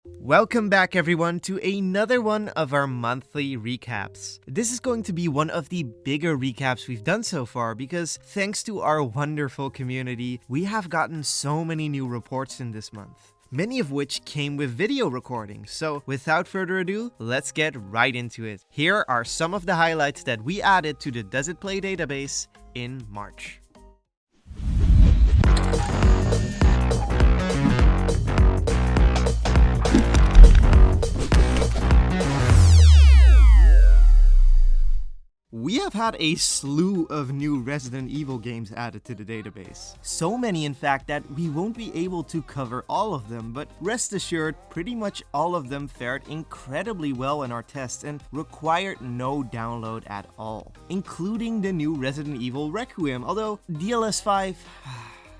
Welcome back everyone to another one of our monthly recaps. This is going to be one of the bigger recaps we've done so far because thanks to our wonderful community, we have gotten so many new reports in this month. Many of which came with video recordings. So without further ado, let's get right into it. Here are some of the highlights that we added to the DoesItPlay database in March. We have had a slew of new Resident Evil games added to the database. So many in fact that we won't be able to cover all of them, but rest assured, pretty much all of them fared incredibly well in our tests and required no download at all. Including the new Resident Evil Requiem, although DLS 5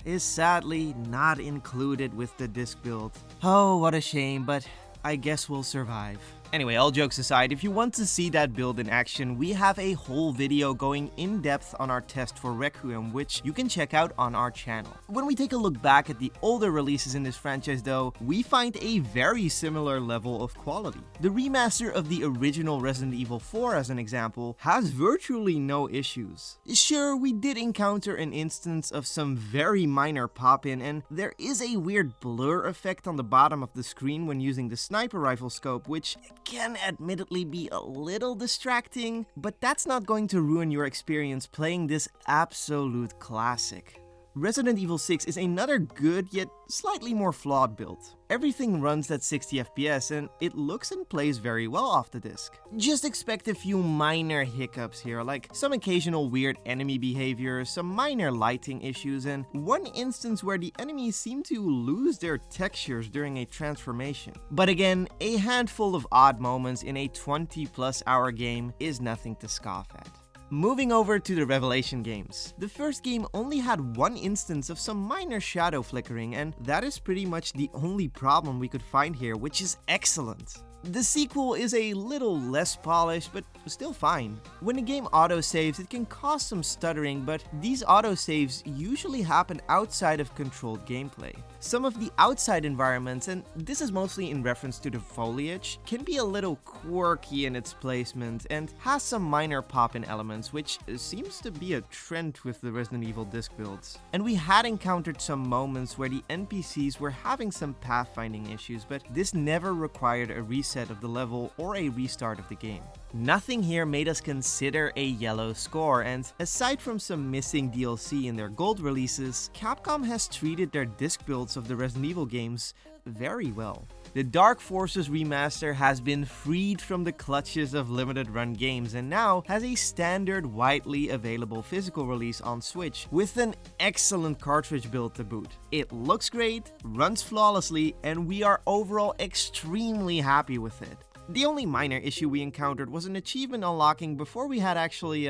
is sadly not included with the disc build. Oh, what a shame, but I guess we'll survive. Anyway, all jokes aside, if you want to see that build in action, we have a whole video going in depth on our test for Requiem, which you can check out on our channel. When we take a look back at the older releases in this franchise though, we find a very similar level of quality. The remaster of the original Resident Evil 4, as an example, has virtually no issues. Sure, we did encounter an instance of some very minor pop-in, and there is a weird blur effect on the bottom of the screen when using the sniper rifle scope, which can admittedly be a little distracting, but that's not going to ruin your experience playing this absolute classic. Resident Evil 6 is another good yet slightly more flawed build. Everything runs at 60 FPS and it looks and plays very well off the disc. Just expect a few minor hiccups here, like some occasional weird enemy behavior, some minor lighting issues, and one instance where the enemies seem to lose their textures during a transformation. But again, a handful of odd moments in a 20+ hour game is nothing to scoff at. Moving over to the Revelation games. The first game only had one instance of some minor shadow flickering, and that is pretty much the only problem we could find here, which is excellent. The sequel is a little less polished, but still fine. When a game autosaves, it can cause some stuttering, but these autosaves usually happen outside of controlled gameplay. Some of the outside environments, and this is mostly in reference to the foliage, can be a little quirky in its placement and has some minor pop-in elements, which seems to be a trend with the Resident Evil disc builds. And we had encountered some moments where the NPCs were having some pathfinding issues, but this never required a reset of the level or a restart of the game. Nothing here made us consider a yellow score, and aside from some missing DLC in their gold releases, Capcom has treated their disc builds of the Resident Evil games very well. The Dark Forces remaster has been freed from the clutches of limited run games and now has a standard widely available physical release on Switch with an excellent cartridge build to boot. It looks great, runs flawlessly, and we are overall extremely happy with it. The only minor issue we encountered was an achievement unlocking before we had actually,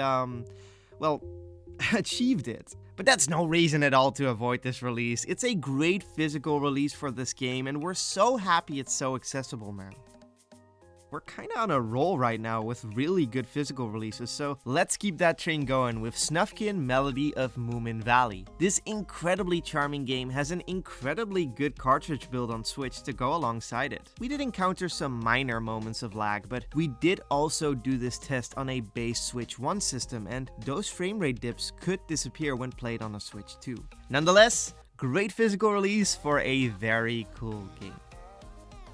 achieved it. But that's no reason at all to avoid this release. It's a great physical release for this game, and we're so happy it's so accessible now. We're kinda on a roll right now with really good physical releases, so let's keep that train going with Snufkin Melody of Moomin Valley. This incredibly charming game has an incredibly good cartridge build on Switch to go alongside it. We did encounter some minor moments of lag, but we did also do this test on a base Switch 1 system, and those frame rate dips could disappear when played on a Switch 2. Nonetheless, great physical release for a very cool game.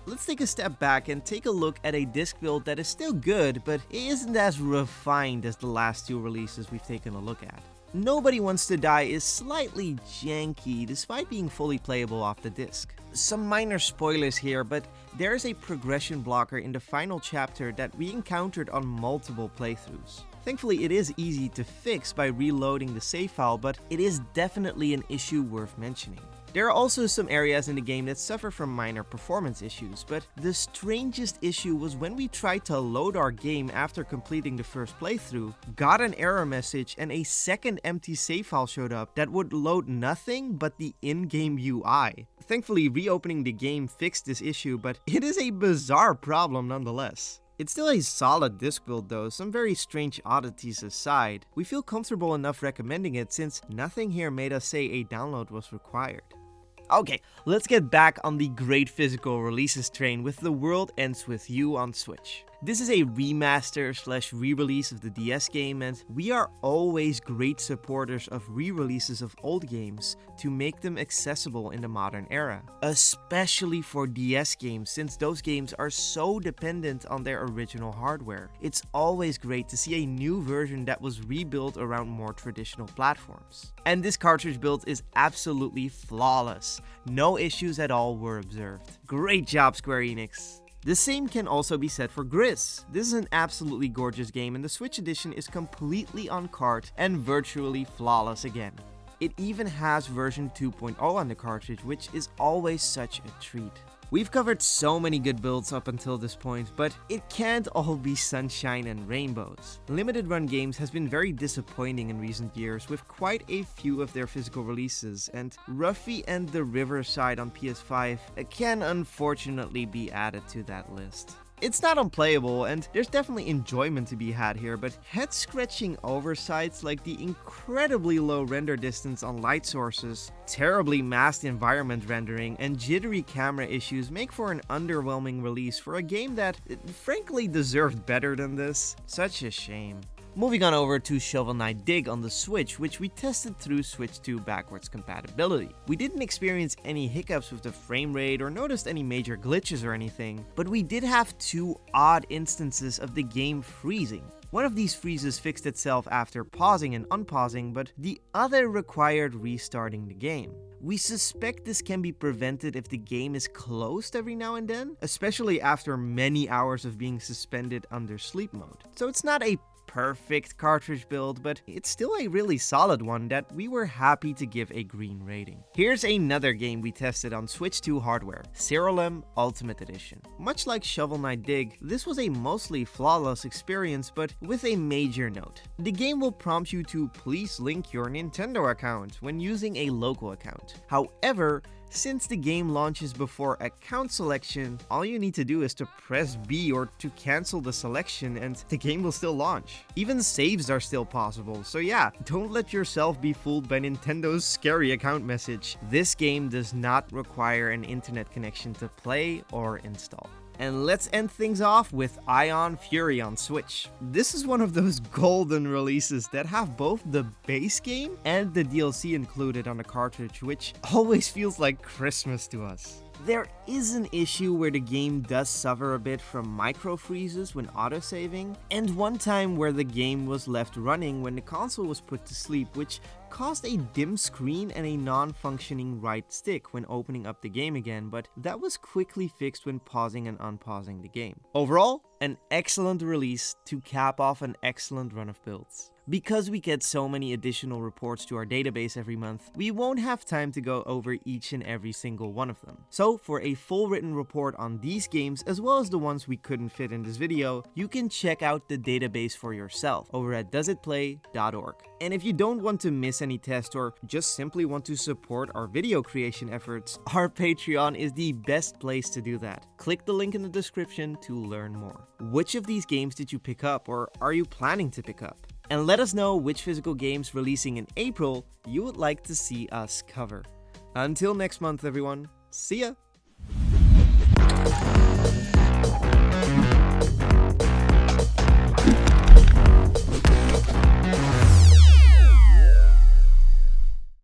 Let's take a step back and take a look at a disc build that is still good, but isn't as refined as the last two releases we've taken a look at. Nobody Wants to Die is slightly janky despite being fully playable off the disc. Some minor spoilers here, but there is a progression blocker in the final chapter that we encountered on multiple playthroughs. Thankfully, it is easy to fix by reloading the save file, but it is definitely an issue worth mentioning. There are also some areas in the game that suffer from minor performance issues, but the strangest issue was when we tried to load our game after completing the first playthrough, got an error message, and a second empty save file showed up that would load nothing but the in-game UI. Thankfully, reopening the game fixed this issue, but it is a bizarre problem nonetheless. It's still a solid disc build though, some very strange oddities aside. We feel comfortable enough recommending it since nothing here made us say a download was required. Okay, let's get back on the great physical releases train with The World Ends With You on Switch. This is a remaster / re-release of the DS game, and we are always great supporters of re-releases of old games to make them accessible in the modern era. Especially for DS games, since those games are so dependent on their original hardware. It's always great to see a new version that was rebuilt around more traditional platforms. And this cartridge build is absolutely flawless. No issues at all were observed. Great job, Square Enix! The same can also be said for Gris. This is an absolutely gorgeous game, and the Switch edition is completely on cart and virtually flawless again. It even has version 2.0 on the cartridge, which is always such a treat. We've covered so many good builds up until this point, but it can't all be sunshine and rainbows. Limited Run Games has been very disappointing in recent years with quite a few of their physical releases, and Ruffy and the Riverside on PS5 can unfortunately be added to that list. It's not unplayable, and there's definitely enjoyment to be had here, but head-scratching oversights like the incredibly low render distance on light sources, terribly masked environment rendering, and jittery camera issues make for an underwhelming release for a game that, frankly, deserved better than this. Such a shame. Moving on over to Shovel Knight Dig on the Switch, which we tested through Switch 2 backwards compatibility. We didn't experience any hiccups with the frame rate or noticed any major glitches or anything, but we did have two odd instances of the game freezing. One of these freezes fixed itself after pausing and unpausing, but the other required restarting the game. We suspect this can be prevented if the game is closed every now and then, especially after many hours of being suspended under sleep mode. So it's not a perfect cartridge build, but it's still a really solid one that we were happy to give a green rating. Here's another game we tested on Switch 2 hardware, Serialm Ultimate Edition. Much like Shovel Knight Dig, this was a mostly flawless experience, but with a major note. The game will prompt you to please link your Nintendo account when using a local account. However, since the game launches before account selection, all you need to do is to press B or to cancel the selection and the game will still launch. Even saves are still possible, so yeah, don't let yourself be fooled by Nintendo's scary account message. This game does not require an internet connection to play or install. And let's end things off with Ion Fury on Switch. This is one of those golden releases that have both the base game and the DLC included on the cartridge, which always feels like Christmas to us. There is an issue where the game does suffer a bit from micro freezes when autosaving, and one time where the game was left running when the console was put to sleep, which caused a dim screen and a non-functioning right stick when opening up the game again, but that was quickly fixed when pausing and unpausing the game. Overall, an excellent release to cap off an excellent run of builds. Because we get so many additional reports to our database every month, we won't have time to go over each and every single one of them. So for a full written report on these games, as well as the ones we couldn't fit in this video, you can check out the database for yourself over at DoesItPlay.org. And if you don't want to miss any tests or just simply want to support our video creation efforts, our Patreon is the best place to do that. Click the link in the description to learn more. Which of these games did you pick up, or are you planning to pick up? And let us know which physical games releasing in April you would like to see us cover. Until next month, everyone, see ya!